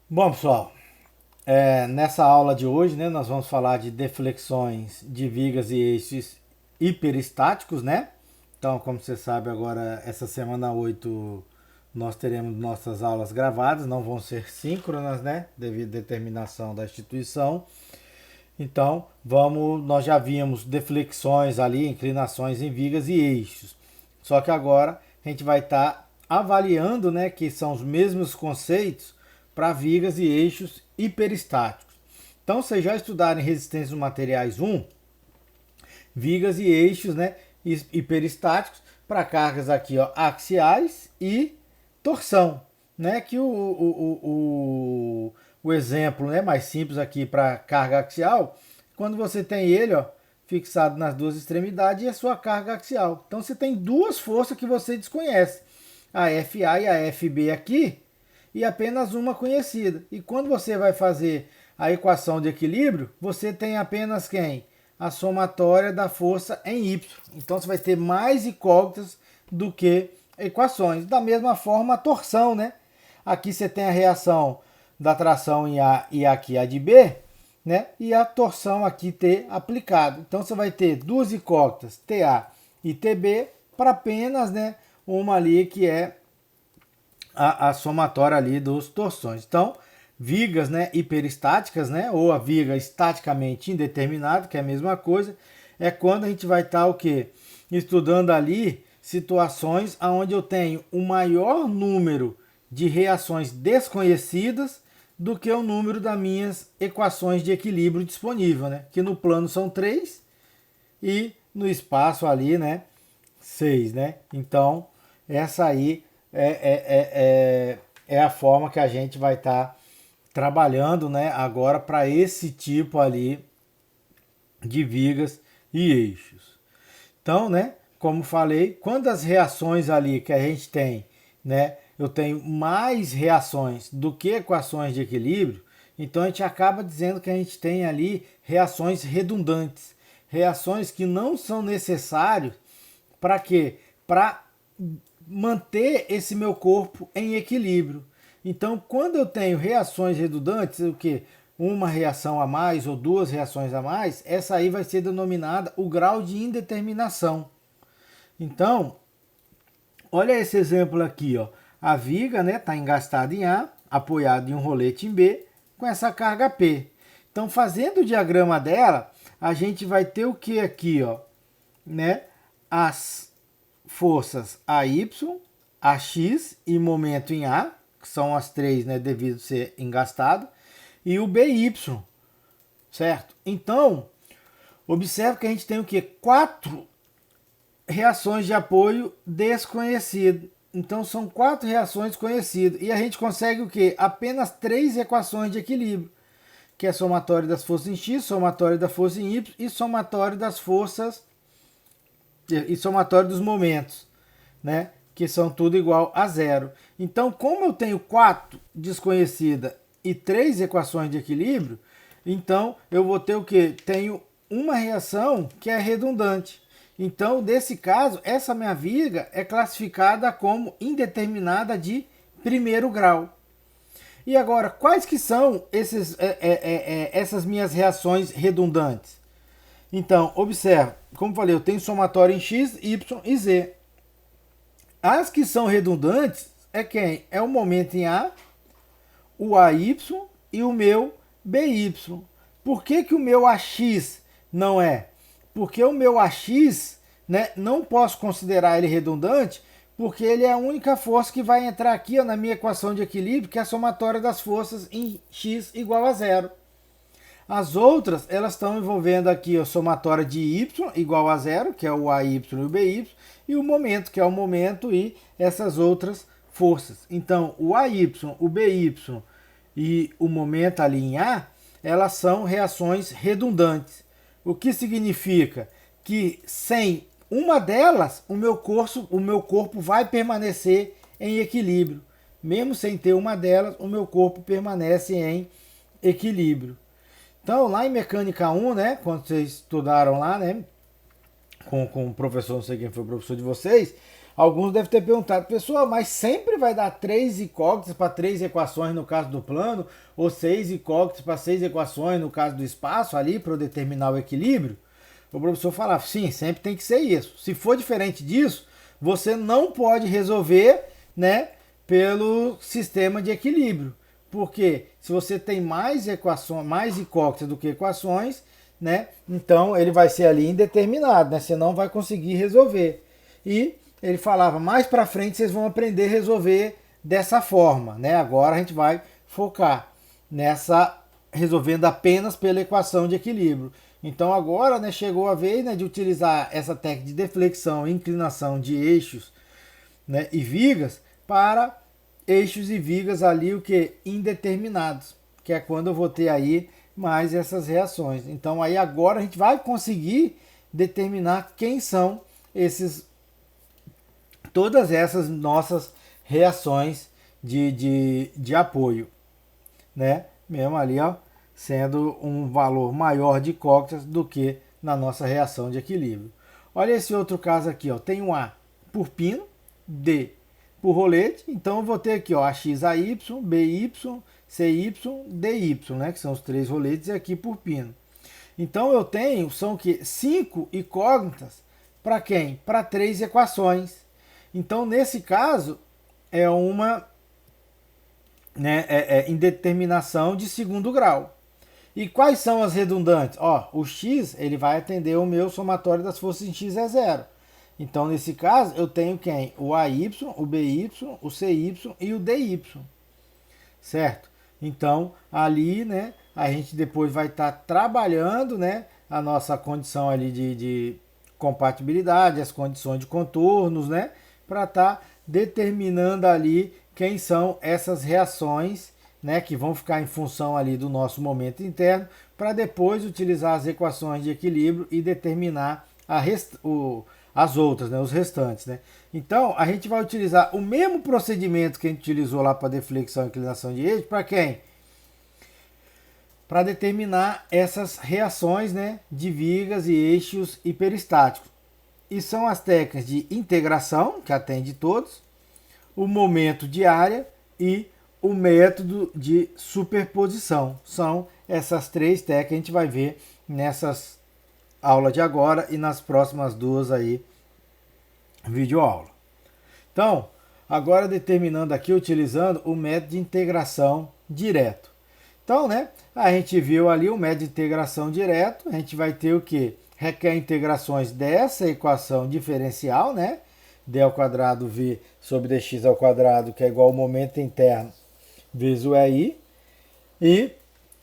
Bom, pessoal, nessa aula de hoje, né, nós vamos falar de deflexões de vigas e eixos hiperestáticos, né? Então, como você sabe, agora essa semana 8 nós teremos nossas aulas gravadas, não vão ser síncronas, né, devido à determinação da instituição. Então, nós já vimos deflexões ali, inclinações em vigas e eixos. Só que agora a gente vai estar avaliando, né, que são os mesmos conceitos para vigas e eixos hiperestáticos. Então, vocês já estudaram em resistência dos materiais 1, vigas e eixos, né, hiperestáticos para cargas aqui, ó, axiais e torção, né, que o exemplo, né, mais simples aqui para carga axial, quando você tem ele, ó, fixado nas duas extremidades e a sua carga axial. Então você tem duas forças que você desconhece, a FA e a FB aqui, e apenas uma conhecida. E quando você vai fazer a equação de equilíbrio, você tem apenas quem? A somatória da força em Y. Então você vai ter mais incógnitas do que equações. Da mesma forma, a torção, né? Aqui você tem a reação da tração em A e aqui a de B, né? E a torção aqui T aplicado. Então você vai ter duas incógnitas, TA e TB, para apenas, né, uma ali que é a somatória ali dos torções. Então, vigas, né, hiperestáticas, né, ou a viga estaticamente indeterminada, que é a mesma coisa, é quando a gente vai estar o quê? Estudando ali situações onde eu tenho o maior número de reações desconhecidas do que o número das minhas equações de equilíbrio disponível, né? Que no plano são 3 e no espaço ali, né, 6, né? Então, essa aí é a forma que a gente vai estar trabalhando, né, agora para esse tipo ali de vigas e eixos. Então, né, como falei, quando as reações ali que a gente tem, né, eu tenho mais reações do que equações de equilíbrio, então a gente acaba dizendo que a gente tem ali reações redundantes, reações que não são necessárias para quê? Para manter esse meu corpo em equilíbrio. Então, quando eu tenho reações redundantes, o que? Uma reação a mais ou duas reações a mais, essa aí vai ser denominada o grau de indeterminação. Então, olha esse exemplo aqui, ó. A viga, né, está engastada em A, apoiada em um rolete em B, com essa carga P. Então, fazendo o diagrama dela, a gente vai ter o que aqui, ó, né? As forças AY, AX e momento em A, que são as três, né, devido ser engastado, e o BY, certo? Então, observe que a gente tem o que? Quatro reações de apoio desconhecidas. Então são quatro reações conhecidas. E a gente consegue o que? Apenas três equações de equilíbrio, que é somatório das forças em X, somatório da força em Y e somatório das forças e somatório dos momentos, né? Que são tudo igual a zero. Então, como eu tenho quatro desconhecidas e três equações de equilíbrio, então eu vou ter o que? Tenho uma reação que é redundante. Então, nesse caso, essa minha viga é classificada como indeterminada de primeiro grau. E agora, quais que são essas minhas reações redundantes? Então, observe, como falei, eu tenho somatório em x, y e z. As que são redundantes é quem? É o momento em A, o AY e o meu BY. Por que, que o meu AX não é? Porque o meu AX, né, não posso considerar ele redundante, porque ele é a única força que vai entrar aqui, ó, na minha equação de equilíbrio, que é a somatória das forças em x igual a zero. As outras, elas estão envolvendo aqui a somatória de y igual a zero, que é o AY e o BY, e o momento, que é o momento e essas outras forças. Então, o AY, o BY e o momento ali em A, elas são reações redundantes. O que significa que sem uma delas, o meu corpo vai permanecer em equilíbrio. Mesmo sem ter uma delas, o meu corpo permanece em equilíbrio. Então, lá em Mecânica 1, né, quando vocês estudaram lá, né, com o professor, não sei quem foi o professor de vocês, Alguns devem ter perguntado, pessoal, mas sempre vai dar 3 incógnitas para 3 equações no caso do plano, ou 6 incógnitas para 6 equações no caso do espaço ali, para eu determinar o equilíbrio? O professor falava, sim, sempre tem que ser isso. Se for diferente disso, você não pode resolver, né, pelo sistema de equilíbrio. Porque se você tem mais equações, mais incógnitas do que equações, né, então ele vai ser ali indeterminado, né, você não vai conseguir resolver. E ele falava, mais para frente vocês vão aprender a resolver dessa forma, né? Agora a gente vai focar nessa resolvendo apenas pela equação de equilíbrio. Então agora, né, chegou a vez, né, de utilizar essa técnica de deflexão e inclinação de eixos, né, e vigas para eixos e vigas ali o que indeterminados, que é quando eu vou ter aí mais essas reações. Então aí agora a gente vai conseguir determinar quem são esses todas essas nossas reações de apoio, né? Mesmo ali, ó, sendo um valor maior de cóccijas do que na nossa reação de equilíbrio. Olha esse outro caso aqui, ó, tem um A por pino, D por rolete, então eu vou ter aqui, ó, AXAY, BY, CY, DY, né, que são os 3 roletes, e aqui por pino. Então eu tenho, são o quê? 5 incógnitas para quem? Para 3 equações. Então, nesse caso, é uma, né, indeterminação de segundo grau. E quais são as redundantes? Ó, o x ele vai atender o meu somatório das forças em x é zero. Então, nesse caso, eu tenho quem? O AY, o BY, o CY e o DY. Certo? Então, ali, né, a gente depois vai estar trabalhando, né, a nossa condição ali de compatibilidade, as condições de contornos, né, para estar determinando ali quem são essas reações, né, que vão ficar em função ali do nosso momento interno, para depois utilizar as equações de equilíbrio e determinar as outras, né, os restantes, né. Então, a gente vai utilizar o mesmo procedimento que a gente utilizou lá para deflexão e inclinação de eixo, para quem? Para determinar essas reações, né, de vigas e eixos hiperestáticos. E são as técnicas de integração, que atende todos, o momento de área e o método de superposição. São essas 3 técnicas que a gente vai ver nessas aulas de agora e nas próximas 2 aí, videoaula. Então, agora determinando aqui, utilizando o método de integração direto. Então, né, a gente viu ali o método de integração direto, a gente vai ter o que? Requer integrações dessa equação diferencial, né? D ao quadrado V sobre dx ao quadrado, que é igual ao momento interno vezes o EI. E,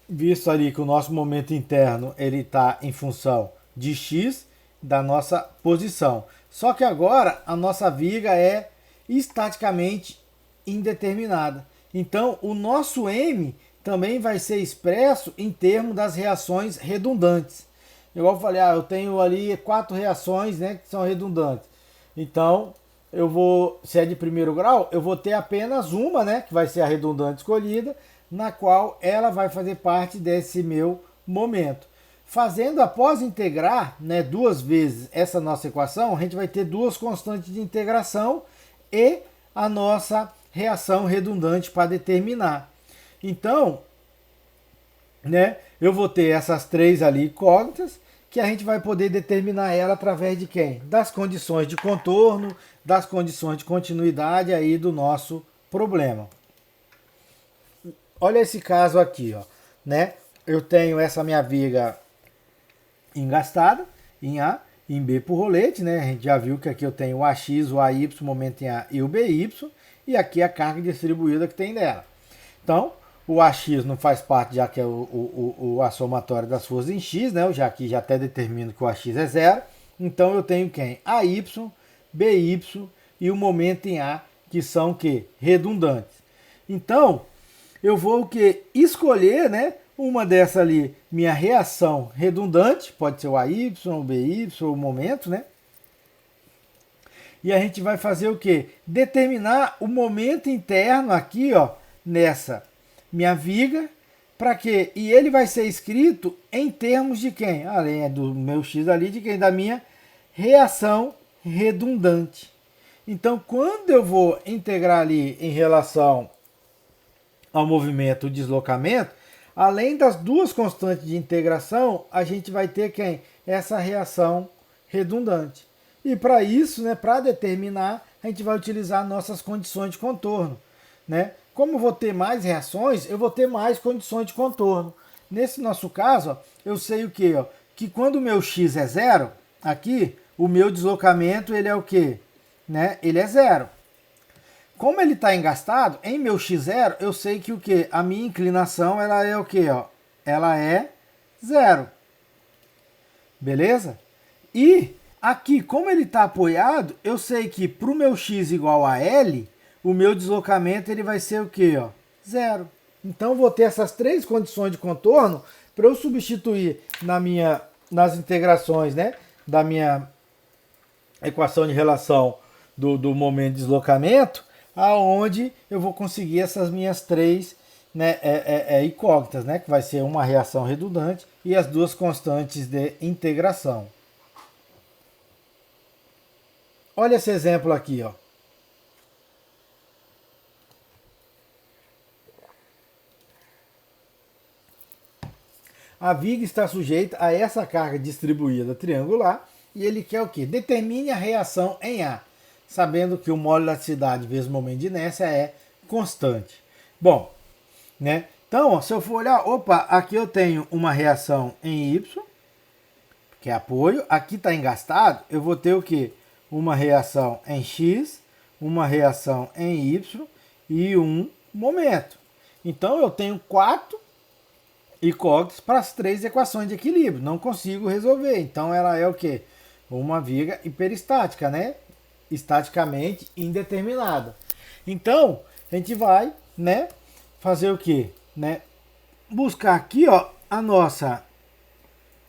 visto ali que o nosso momento interno ele está em função de x da nossa posição. Só que agora a nossa viga é estaticamente indeterminada. Então, o nosso M também vai ser expresso em termos das reações redundantes. Igual eu falei, eu tenho ali 4 reações, né, que são redundantes. Então, eu vou, se é de primeiro grau, eu vou ter apenas uma, né, que vai ser a redundante escolhida, na qual ela vai fazer parte desse meu momento. Fazendo, após integrar, né, 2 vezes essa nossa equação, a gente vai ter 2 constantes de integração e a nossa reação redundante para determinar. Então, né, eu vou ter essas 3 ali incógnitas, que a gente vai poder determinar ela através de quem? Das condições de contorno, das condições de continuidade aí do nosso problema. Olha esse caso aqui, ó, né? Eu tenho essa minha viga engastada em A, em B por rolete, né? A gente já viu que aqui eu tenho o AX, o AY, momento em A e o BY, e aqui a carga distribuída que tem dela. Então, o AX não faz parte, já que é a somatória das forças em X, né? Eu já aqui já até determino que o AX é zero. Então eu tenho quem? AY, BY e o momento em A, que são o quê? Redundantes. Então, eu vou o quê? Escolher, né? Uma dessa ali, minha reação redundante, pode ser o AY, o BY, o momento, né? E a gente vai fazer o quê? Determinar o momento interno aqui, ó, nessa minha viga, para quê? E ele vai ser escrito em termos de quem? Além do meu x ali, de quem? Da minha reação redundante. Então, quando eu vou integrar ali em relação ao movimento, o deslocamento, além das duas constantes de integração, a gente vai ter quem? Essa reação redundante. E para isso, né, para determinar, a gente vai utilizar nossas condições de contorno. Né? Como eu vou ter mais reações, eu vou ter mais condições de contorno. Nesse nosso caso, ó, eu sei o quê? Ó? Que quando o meu x é zero, aqui, o meu deslocamento ele é o quê? Né? Ele é zero. Como ele está engastado, em meu x0, eu sei que o quê? A minha inclinação ela é o quê? Ó? Ela é zero. Beleza? E aqui, como ele está apoiado, eu sei que para o meu x igual a L, o meu deslocamento ele vai ser o quê? Ó? Zero. Então, vou ter essas três condições de contorno para eu substituir nas integrações, né, da minha equação de relação do momento de deslocamento, aonde eu vou conseguir essas minhas três, né, incógnitas, né, que vai ser uma reação redundante e as duas constantes de integração. Olha esse exemplo aqui, ó. A viga está sujeita a essa carga distribuída triangular e ele quer o quê? Determine a reação em A, sabendo que o mol de elasticidade vezes o momento de inércia é constante. Bom, né? Então, ó, se eu for olhar, opa, aqui eu tenho uma reação em Y, que é apoio, aqui está engastado, eu vou ter o quê? Uma reação em X, uma reação em Y e um momento. Então, eu tenho 4 incógnitas para as três equações de equilíbrio. Não consigo resolver. Então ela é o quê? Uma viga hiperestática, né? Estaticamente indeterminada. Então, a gente vai, né, fazer o quê? Né? Buscar aqui, ó, a nossa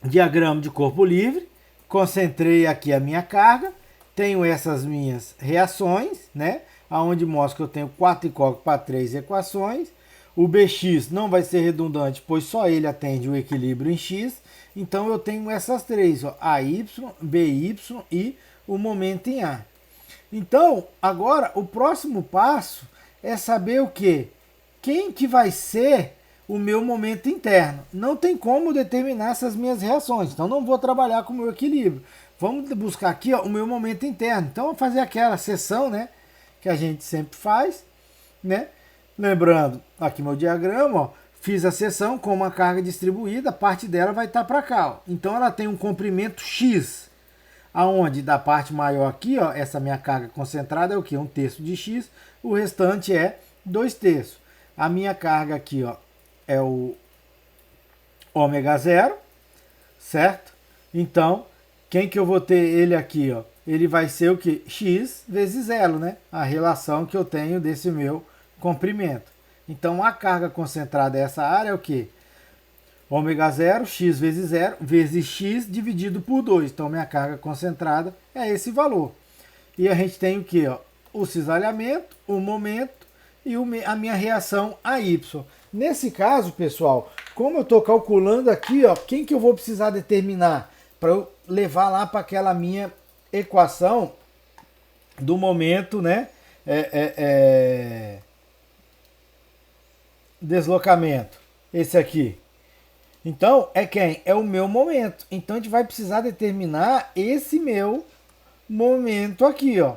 diagrama de corpo livre. Concentrei aqui a minha carga. Tenho essas minhas reações, né? Aonde mostra que eu tenho 4 incógnitas para 3 equações. O Bx não vai ser redundante, pois só ele atende o equilíbrio em x. Então eu tenho essas três, ó, AY, BY e o momento em A. Então, agora, o próximo passo é saber o quê? Quem que vai ser o meu momento interno? Não tem como determinar essas minhas reações, então não vou trabalhar com o meu equilíbrio. Vamos buscar aqui, ó, o meu momento interno. Então, vou fazer aquela seção, né, que a gente sempre faz, né? Lembrando, aqui meu diagrama, ó, fiz a seção com uma carga distribuída, parte dela vai estar para cá. Ó. Então ela tem um comprimento X, aonde da parte maior aqui, ó, essa minha carga concentrada é o que? 1/3 de X, o restante é 2/3. A minha carga aqui, ó, é o ômega zero, certo? Então, quem que eu vou ter ele aqui, ó? Ele vai ser o que? X vezes zero, né? A relação que eu tenho desse meu comprimento. Então, a carga concentrada dessa área é o que? Ômega zero, x vezes zero, vezes x dividido por 2. Então, minha carga concentrada é esse valor. E a gente tem o que? O cisalhamento, o momento e a minha reação a y. Nesse caso, pessoal, como eu estou calculando aqui, ó, quem que eu vou precisar determinar para eu levar lá para aquela minha equação do momento, né? Deslocamento. Esse aqui. Então, é quem? É o meu momento. Então, a gente vai precisar determinar esse meu momento aqui, ó.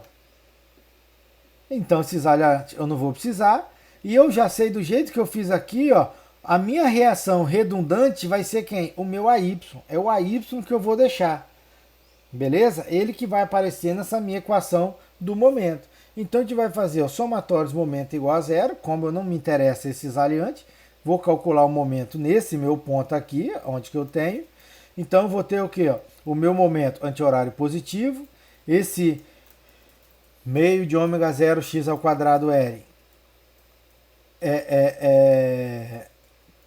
Então, cisalhante eu não vou precisar. E eu já sei do jeito que eu fiz aqui, ó. A minha reação redundante vai ser quem? O meu AY. É o AY que eu vou deixar. Beleza? Ele que vai aparecer nessa minha equação do momento. Então, a gente vai fazer o somatório de momento igual a zero. Como eu não me interessa esse cisalhante, vou calcular o momento nesse meu ponto aqui, onde que eu tenho. Então, eu vou ter o quê? Ó? O meu momento anti-horário positivo. Esse meio de ômega zero x ao quadrado L é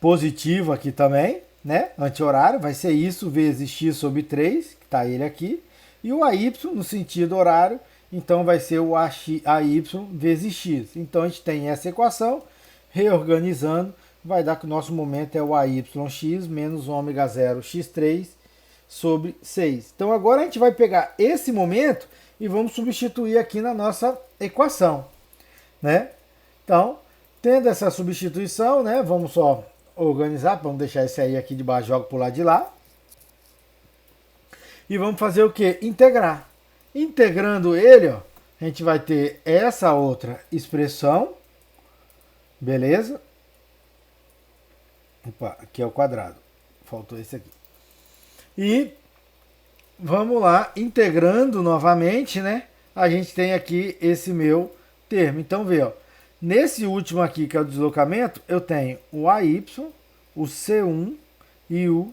positivo aqui também, né? Anti-horário, vai ser isso vezes x sobre 3, que está ele aqui. E o AY no sentido horário, então vai ser o AY vezes x. Então a gente tem essa equação, reorganizando, vai dar que o nosso momento é o AYX menos ômega zero x3 sobre 6. Então agora a gente vai pegar esse momento e vamos substituir aqui na nossa equação, né? Então, tendo essa substituição, né, vamos só organizar, vamos deixar esse aí aqui de baixo, joga para o lado de lá. E vamos fazer o que? Integrar. Integrando ele, ó, a gente vai ter essa outra expressão, beleza? Opa, aqui é o quadrado, faltou esse aqui. E vamos lá, integrando novamente, né? A gente tem aqui esse meu termo. Então, vê, ó, nesse último aqui, que é o deslocamento, eu tenho o AY, o C1 e o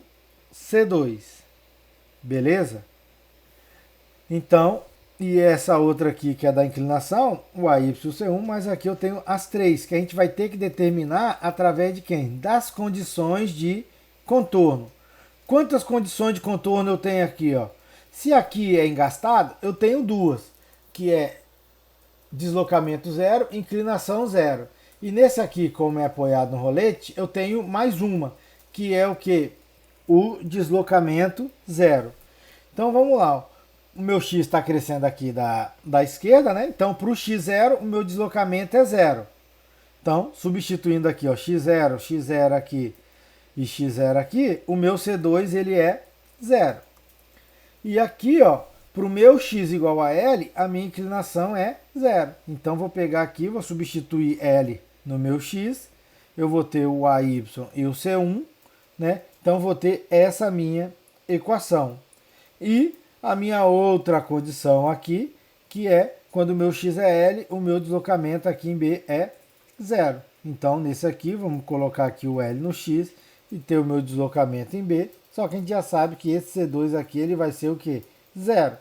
C2. Beleza? Então, e essa outra aqui, que é da inclinação, o AY e o C1, mas aqui eu tenho as três, que a gente vai ter que determinar através de quem? Das condições de contorno. Quantas condições de contorno eu tenho aqui, ó? Se aqui é engastado, eu tenho duas, que é deslocamento zero, inclinação zero. E nesse aqui, como é apoiado no rolete, eu tenho mais uma, que é o que? O deslocamento zero. Então vamos lá, ó. O meu x está crescendo aqui da esquerda, né? Então para o x0, o meu deslocamento é zero. Então, substituindo aqui, ó, x0 aqui e x0 aqui, o meu C2 ele é zero. E aqui, ó, para o meu x igual a L, a minha inclinação é zero. Então, vou pegar aqui, vou substituir L no meu x, eu vou ter o AY e o C1, né? Então, vou ter essa minha equação. E a minha outra condição aqui, que é quando o meu x é L, o meu deslocamento aqui em B é zero. Então, nesse aqui, vamos colocar aqui o L no x e ter o meu deslocamento em B. Só que a gente já sabe que esse C2 aqui ele vai ser o quê? Zero.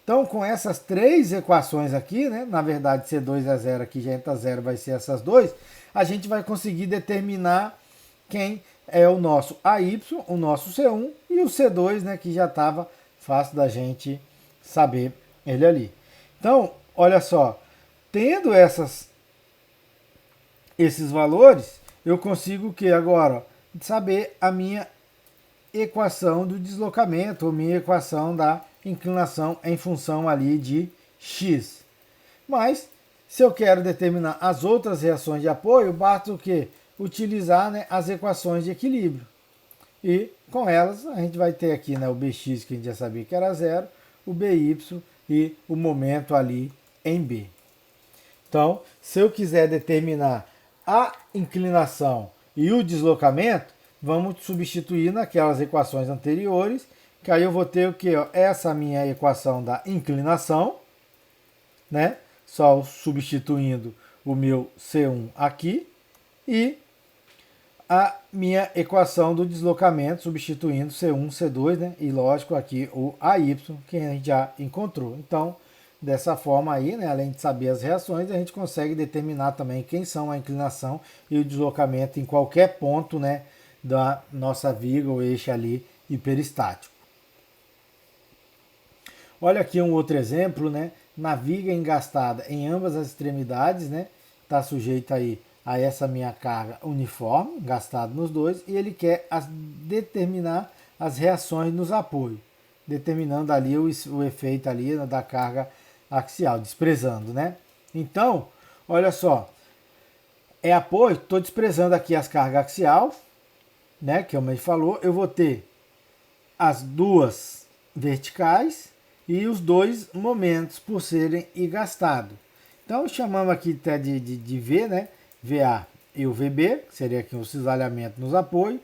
Então, com essas três equações aqui, né? Na verdade, C2 é zero aqui, já entra zero, vai ser essas duas. A gente vai conseguir determinar quem é o nosso AY, o nosso C1 e o C2, né? Que já estava fácil da gente saber ele ali. Então, olha só, tendo esses valores, eu consigo que agora saber a minha equação do deslocamento, ou minha equação da inclinação em função ali de x. Mas, se eu quero determinar as outras reações de apoio, basta o quê? Utilizar, né, as equações de equilíbrio. E com elas a gente vai ter aqui, né, o Bx, que a gente já sabia que era zero, o By e o momento ali em B. Então, se eu quiser determinar a inclinação e o deslocamento, vamos substituir naquelas equações anteriores, que aí eu vou ter o que? Essa minha equação da inclinação, né? Só substituindo o meu C1 aqui, e a minha equação do deslocamento, substituindo C1, C2, né? E lógico aqui o AY, que a gente já encontrou. Então, dessa forma aí, né, além de saber as reações, a gente consegue determinar também quem são a inclinação e o deslocamento em qualquer ponto, né, da nossa viga ou eixo ali hiperestático. Olha aqui um outro exemplo, né, na viga engastada em ambas as extremidades, né, está sujeita aí a essa minha carga uniforme, engastada nos dois, e ele quer determinar as reações nos apoios, determinando ali o efeito ali da carga axial, desprezando, né? Então, olha só, é apoio, estou desprezando aqui as cargas axial, né? Que como a gente falou, eu vou ter as duas verticais e os dois momentos por serem engastados. Então, chamamos aqui até de V, né? VA e o VB, que seria aqui o cisalhamento nos apoios.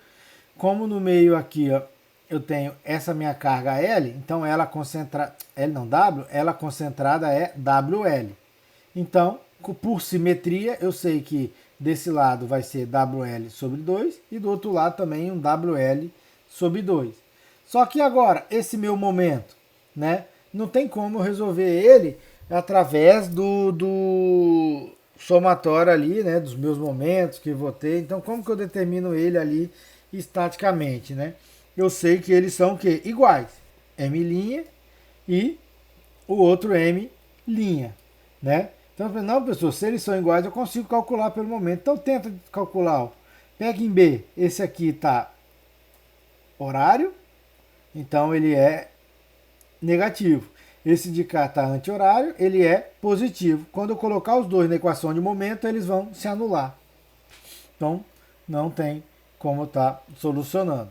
Como no meio aqui, ó, eu tenho essa minha carga L, então ela concentrada, L não, W, ela concentrada é WL. Então, por simetria, eu sei que desse lado vai ser WL sobre 2 e do outro lado também um WL sobre 2. Só que agora, esse meu momento, né, não tem como eu resolver ele através do somatório ali, né, dos meus momentos que eu vou ter. Então, como que eu determino ele ali estaticamente, né? Eu sei que eles são o quê? Iguais. M' e o outro M', né? Então, não, pessoal, se eles são iguais, eu consigo calcular pelo momento. Então, tenta calcular. Ó. Pega em B, esse aqui está horário, então ele é negativo. esse de cá está anti-horário, ele é positivo. Quando eu colocar os dois na equação de momento, eles vão se anular. Então, não tem como estar solucionando.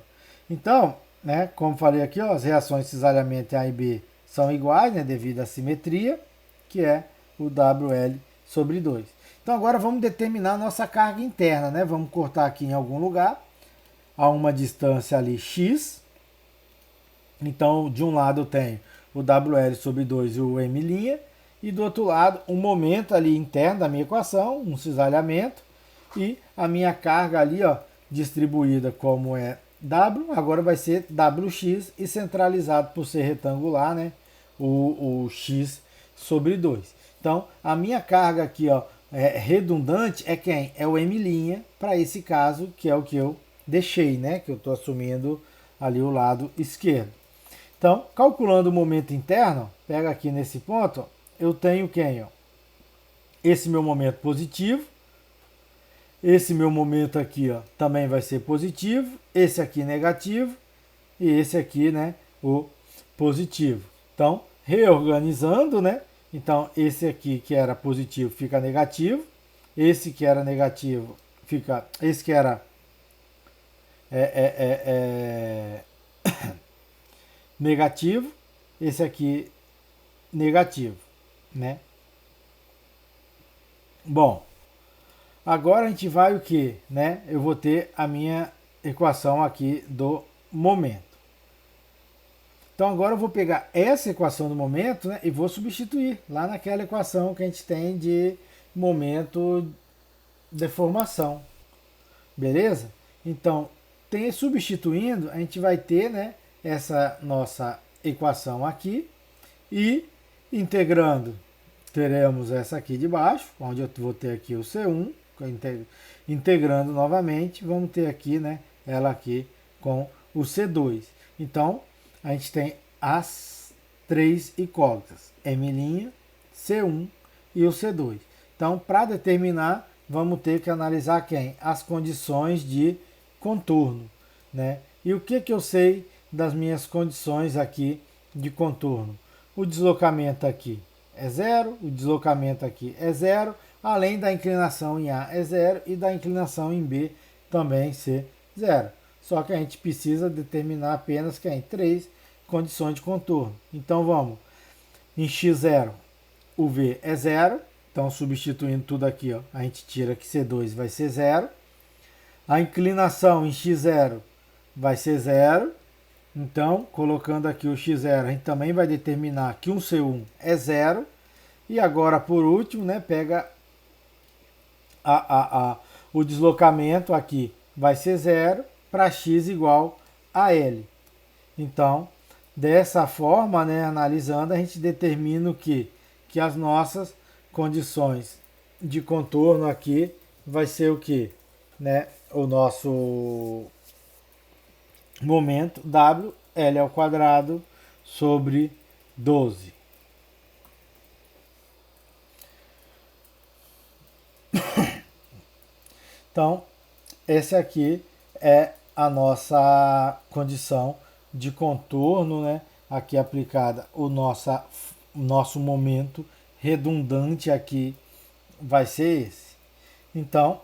Então, né, como falei aqui, ó, as reações de cisalhamento A e B são iguais, né, devido à simetria, que é o WL sobre 2. Então, agora vamos determinar a nossa carga interna, né? Vamos cortar aqui em algum lugar, a uma distância ali x. Então, de um lado eu tenho o WL sobre 2 e o M', e do outro lado um momento ali interno da minha equação, um cisalhamento, e a minha carga ali, ó, distribuída como é W, agora vai ser WX e centralizado por ser retangular, né, o X sobre 2. Então, a minha carga aqui, ó, redundante é quem? É o M' para esse caso, que é o que eu deixei, né, que eu estou assumindo ali o lado esquerdo. Então, calculando o momento interno, pega aqui nesse ponto, eu tenho quem? Ó? Esse meu momento positivo, esse meu momento aqui, ó, também vai ser positivo, esse aqui negativo e esse aqui, né, o positivo. Então, reorganizando, né? Então, esse aqui que era positivo fica negativo, esse que era negativo fica, esse que era negativo, esse aqui negativo, né? Bom, agora a gente vai o que, né? Eu vou ter a minha equação aqui do momento. Então agora eu vou pegar essa equação do momento, né, e vou substituir lá naquela equação que a gente tem de momento de formação. Beleza? Então, substituindo, a gente vai ter, né, essa nossa equação aqui e integrando, teremos essa aqui de baixo, onde eu vou ter aqui o C1, integrando novamente, vamos ter aqui, né, ela aqui com o C2. Então, a gente tem as três incógnitas, M', C1 e o C2. Então, para determinar, vamos ter que analisar quem? As condições de contorno, né? E o que eu sei das minhas condições aqui de contorno? O deslocamento aqui é zero, o deslocamento aqui é zero, além da inclinação em A é zero e da inclinação em B também ser zero. Só que a gente precisa determinar apenas quem? Três condições de contorno. Então vamos, em x0 o V é zero, então substituindo tudo aqui, ó, a gente tira que C2 vai ser zero. A inclinação em x0 vai ser zero. Então, colocando aqui o x0, a gente também vai determinar que um C1 é zero. E agora, por último, né, pega o deslocamento aqui vai ser zero para x igual a L. Então, dessa forma, né, analisando, a gente determina o que as nossas condições de contorno aqui vai ser o que, né, o nosso momento W, L ao quadrado sobre 12. Então, esse aqui é a nossa condição de contorno, né? Aqui aplicada o nosso momento redundante aqui vai ser esse. Então,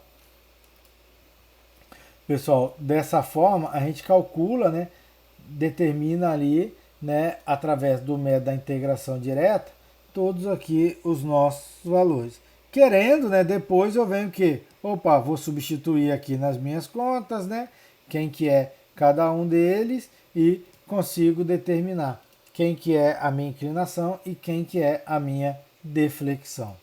pessoal, dessa forma a gente calcula, né? Determina ali, né? Através do método da integração direta, todos aqui os nossos valores. Querendo, né? Depois eu venho que, opa, vou substituir aqui nas minhas contas, né? Quem que é cada um deles e consigo determinar quem que é a minha inclinação e quem que é a minha deflexão.